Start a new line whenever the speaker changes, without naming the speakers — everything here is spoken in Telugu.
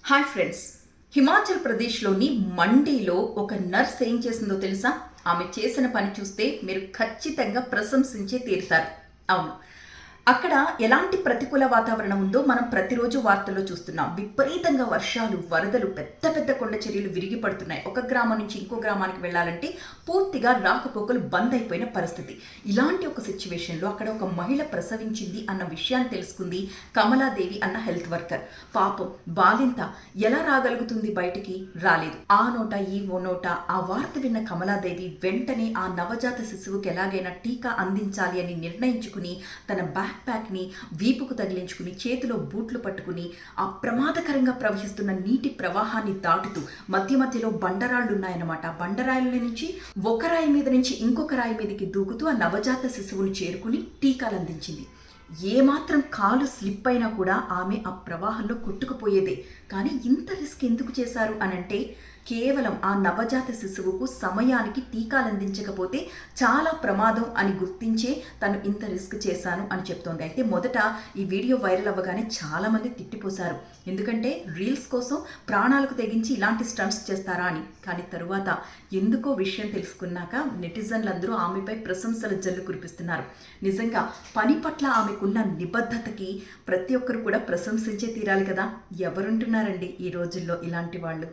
హాయ్ ఫ్రెండ్స్, హిమాచల్ ప్రదేశ్లోని మండీలో ఒక నర్స్ ఏం చేసిందో తెలుసా? ఆమె చేసిన పని చూస్తే మీరు ఖచ్చితంగా ప్రశంసించే తీరుతారు. అవును, అక్కడ ఎలాంటి ప్రతికూల వాతావరణం ఉందో మనం ప్రతిరోజు వార్తల్లో చూస్తున్నాం. విపరీతంగా వర్షాలు, వరదలు, పెద్ద పెద్ద కొండ చర్యలు విరిగి పడుతున్నాయి. ఒక గ్రామం నుంచి ఇంకో గ్రామానికి వెళ్ళాలంటే పూర్తిగా రాకపోకలు బంద్ అయిపోయిన పరిస్థితి. ఇలాంటి ఒక సిచ్యువేషన్లో అక్కడ ఒక మహిళ ప్రసవించింది అన్న విషయాన్ని తెలుసుకుంది కమలాదేవి అన్న హెల్త్ వర్కర్. పాపం బాలింత ఎలా రాగలుగుతుంది? బయటికి రాలేదు. ఆ నోట ఈ ఓ నోట ఆ వార్త విన్న కమలాదేవి వెంటనే ఆ నవజాత శిశువుకి ఎలాగైనా టీకా అందించాలి అని నిర్ణయించుకుని తన బ్యాక్ ప్యాక్ని వీపుకు తగిలించుకుని చేతిలో బూట్లు పట్టుకుని ఆ ప్రమాదకరంగా ప్రవహిస్తున్న నీటి ప్రవాహాన్ని దాటుతూ మధ్య మధ్యలో బండరాళ్లున్నాయన్నమాట. బండరాయిల నుంచి ఒక రాయి మీద నుంచి ఇంకొక రాయి మీదకి దూకుతూ ఆ నవజాత శిశువుని చేరుకుని టీకాలు అందించింది. ఏమాత్రం కాలు స్లిప్ అయినా కూడా ఆమె ఆ ప్రవాహంలో కొట్టుకుపోయేదే. కానీ ఇంత రిస్క్ ఎందుకు చేశారు అనంటే కేవలం ఆ నవజాత శిశువుకు సమయానికి టీకాలు అందించకపోతే చాలా ప్రమాదం అని గుర్తించే తను ఇంత రిస్క్ చేశాను అని చెప్తోంది. అయితే మొదట ఈ వీడియో వైరల్ అవ్వగానే చాలామంది తిట్టిపోశారు. ఎందుకంటే రీల్స్ కోసం ప్రాణాలకు తెగించి ఇలాంటి స్టంట్స్ చేస్తారా అని. కానీ తరువాత ఎందుకో విషయం తెలుసుకున్నాక నెటిజన్లందరూ ఆమెపై ప్రశంసల జల్లు కురిపిస్తున్నారు. నిజంగా పని పట్ల ఆమెకున్న నిబద్ధతకి ప్రతి ఒక్కరు కూడా ప్రశంసించే తీరాలి కదా. ఎవరుంటున్నారండి ఈ రోజుల్లో ఇలాంటి వాళ్ళు?